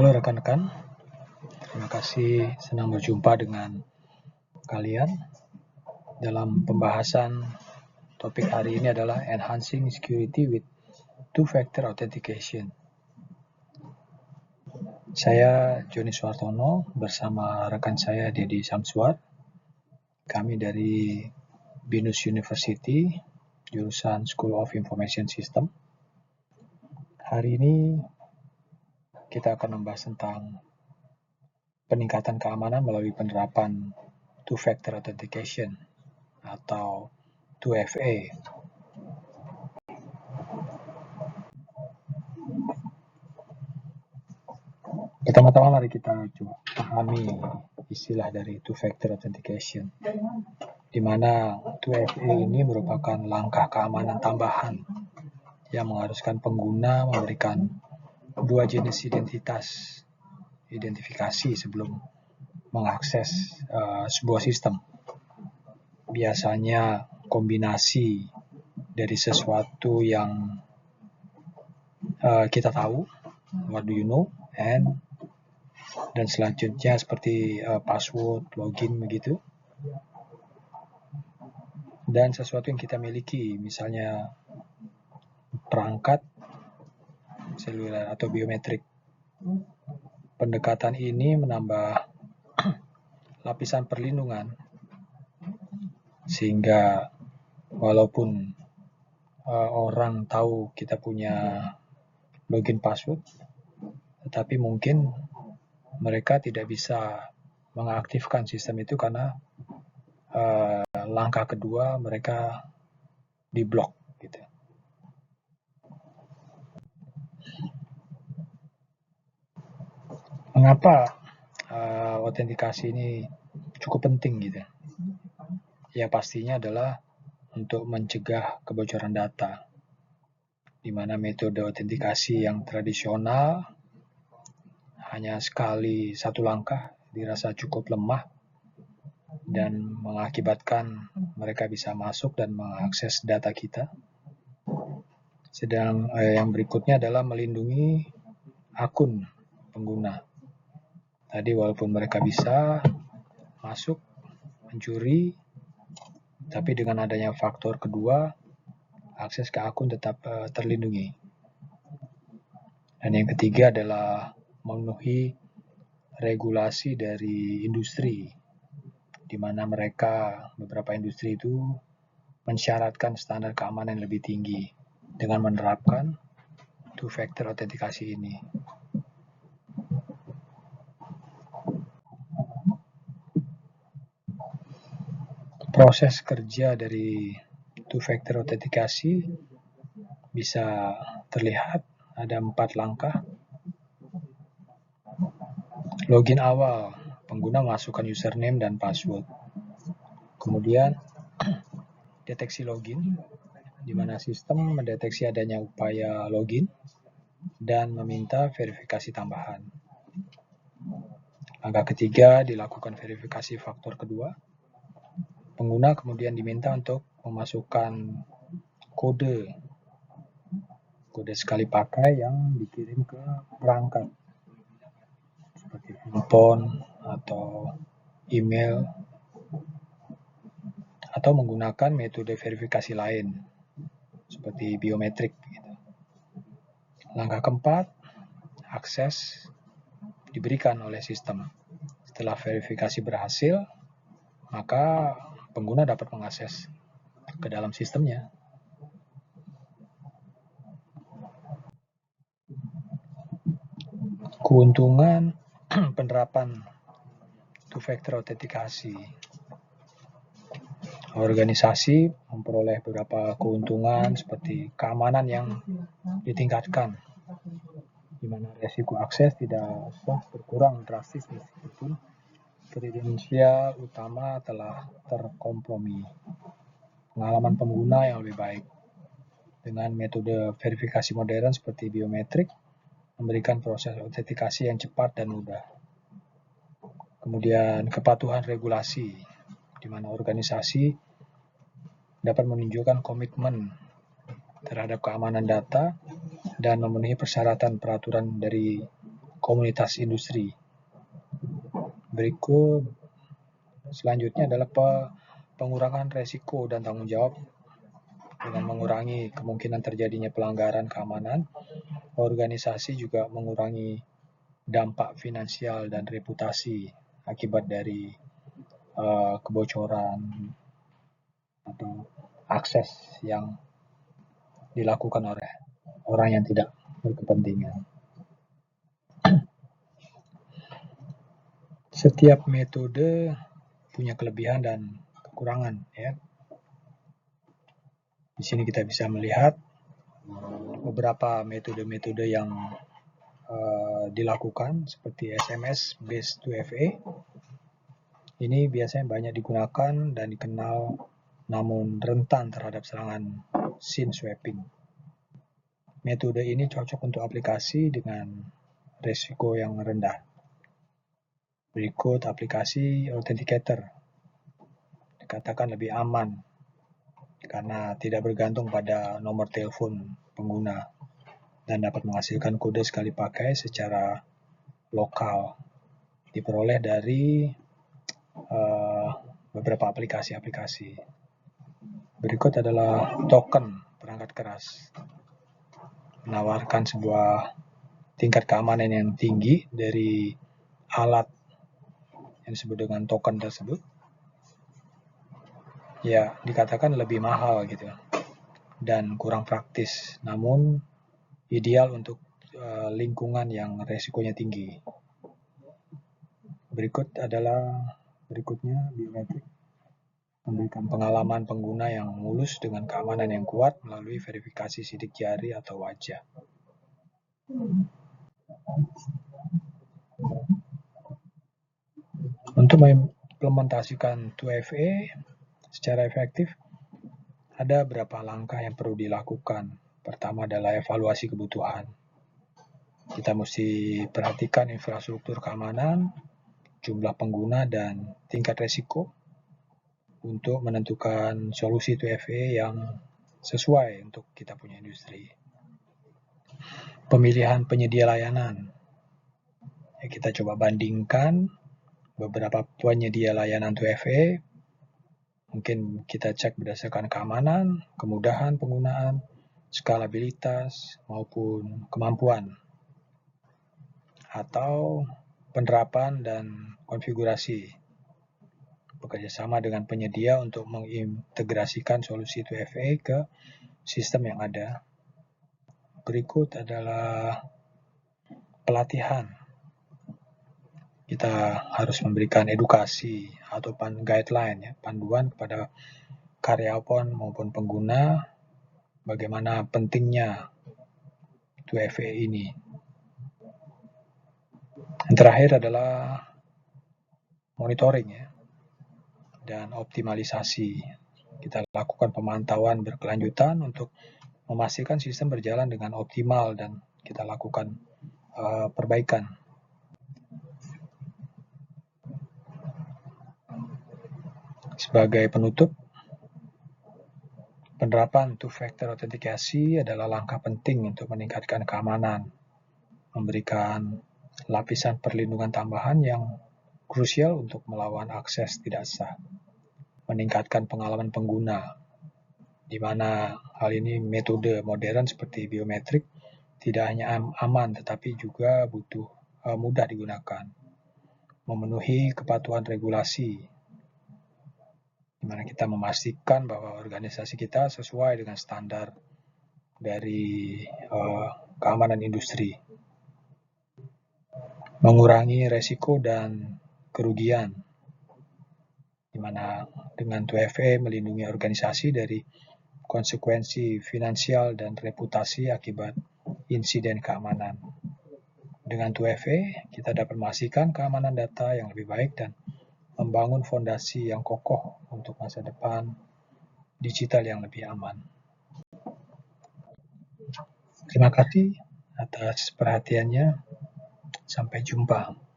Halo rekan-rekan, terima kasih senang berjumpa dengan kalian dalam pembahasan topik hari ini adalah Enhancing Security with Two-Factor Authentication. Saya Joni Suartono bersama rekan saya Dedi Samswar. Kami dari Binus University, jurusan School of Information System. Hari ini kita akan membahas tentang peningkatan keamanan melalui penerapan Two-Factor Authentication atau 2FA. Pertama-tama mari kita coba pahami istilah dari Two-Factor Authentication, di mana 2FA ini merupakan langkah keamanan tambahan yang mengharuskan pengguna memberikan dua jenis identifikasi sebelum mengakses sebuah sistem. Biasanya kombinasi dari sesuatu yang kita tahu, what do you know, dan selanjutnya seperti password, login begitu, dan sesuatu yang kita miliki, misalnya perangkat seluler atau biometrik. Pendekatan ini menambah lapisan perlindungan sehingga walaupun orang tahu kita punya login password, tetapi mungkin mereka tidak bisa mengaktifkan sistem itu karena langkah kedua mereka diblok gitu. Mengapa autentikasi ini cukup penting gitu? Ya pastinya adalah untuk mencegah kebocoran data, di mana metode autentikasi yang tradisional hanya sekali satu langkah dirasa cukup lemah dan mengakibatkan mereka bisa masuk dan mengakses data kita. Sedang yang berikutnya adalah melindungi akun pengguna. Tadi walaupun mereka bisa masuk, mencuri, tapi dengan adanya faktor kedua, akses ke akun tetap terlindungi. Dan yang ketiga adalah memenuhi regulasi dari industri, di mana beberapa industri itu mensyaratkan standar keamanan yang lebih tinggi dengan menerapkan two-factor autentikasi ini. Proses kerja dari two-factor autentikasi bisa terlihat ada 4 langkah. Login awal, pengguna masukkan username dan password. Kemudian deteksi login, di mana sistem mendeteksi adanya upaya login dan meminta verifikasi tambahan. Langkah ketiga, dilakukan verifikasi faktor kedua. Pengguna kemudian diminta untuk memasukkan kode sekali pakai yang dikirim ke perangkat seperti handphone atau email, atau menggunakan metode verifikasi lain seperti biometrik. Langkah keempat, akses diberikan oleh sistem. Setelah verifikasi berhasil, maka pengguna dapat mengakses ke dalam sistemnya. Keuntungan penerapan two-factor autentikasi. Organisasi memperoleh beberapa keuntungan seperti keamanan yang ditingkatkan, di mana resiko akses tidak berkurang drastis meskipun kredensial utama telah terkompromi. Pengalaman pengguna yang lebih baik dengan metode verifikasi modern seperti biometrik memberikan proses autentikasi yang cepat dan mudah. Kemudian kepatuhan regulasi, di mana organisasi dapat menunjukkan komitmen terhadap keamanan data dan memenuhi persyaratan peraturan dari komunitas industri. Berikut selanjutnya adalah pengurangan resiko dan tanggung jawab. Dengan mengurangi kemungkinan terjadinya pelanggaran keamanan, organisasi juga mengurangi dampak finansial dan reputasi akibat dari kebocoran atau akses yang dilakukan oleh orang yang tidak berkepentingan. Setiap metode punya kelebihan dan kekurangan, ya. Di sini kita bisa melihat beberapa metode-metode yang dilakukan seperti SMS based 2FA. Ini biasanya banyak digunakan dan dikenal, namun rentan terhadap serangan SYN swapping. Metode ini cocok untuk aplikasi dengan risiko yang rendah. Berikut aplikasi authenticator. Dikatakan lebih aman karena tidak bergantung pada nomor telepon pengguna dan dapat menghasilkan kode sekali pakai secara lokal. Diperoleh dari beberapa aplikasi-aplikasi. Berikut adalah token perangkat keras. Menawarkan sebuah tingkat keamanan yang tinggi dari alat yang disebut dengan token tersebut. Ya, dikatakan lebih mahal gitu dan kurang praktis, namun ideal untuk lingkungan yang resikonya tinggi. Berikutnya biometrik, memberikan pengalaman pengguna yang mulus dengan keamanan yang kuat melalui verifikasi sidik jari atau wajah. Untuk mengimplementasikan 2FA secara efektif, ada beberapa langkah yang perlu dilakukan. Pertama adalah evaluasi kebutuhan. Kita mesti perhatikan infrastruktur keamanan, jumlah pengguna, dan tingkat resiko untuk menentukan solusi 2FA yang sesuai untuk kita punya industri. Pemilihan penyedia layanan. Kita coba bandingkan beberapa penyedia layanan 2FA. Mungkin kita cek berdasarkan keamanan, kemudahan penggunaan, skalabilitas, maupun kemampuan, atau penerapan dan konfigurasi. Bekerjasama dengan penyedia untuk mengintegrasikan solusi 2FA ke sistem yang ada. Berikut adalah pelatihan. Kita harus memberikan edukasi atau guideline, ya, panduan kepada karyawan maupun pengguna bagaimana pentingnya 2FA ini. Yang terakhir adalah monitoring, ya, dan optimalisasi. Kita lakukan pemantauan berkelanjutan untuk memastikan sistem berjalan dengan optimal dan kita lakukan perbaikan. Sebagai penutup, penerapan two-factor authentication adalah langkah penting untuk meningkatkan keamanan, memberikan lapisan perlindungan tambahan yang krusial untuk melawan akses tidak sah, meningkatkan pengalaman pengguna, di mana hal ini metode modern seperti biometrik tidak hanya aman tetapi juga mudah digunakan, memenuhi kepatuhan regulasi, di mana kita memastikan bahwa organisasi kita sesuai dengan standar dari keamanan industri, mengurangi resiko dan kerugian, di mana dengan 2FA melindungi organisasi dari konsekuensi finansial dan reputasi akibat insiden keamanan. Dengan 2FA, kita dapat memastikan keamanan data yang lebih baik dan membangun fondasi yang kokoh untuk masa depan digital yang lebih aman. Terima kasih atas perhatiannya. Sampai jumpa.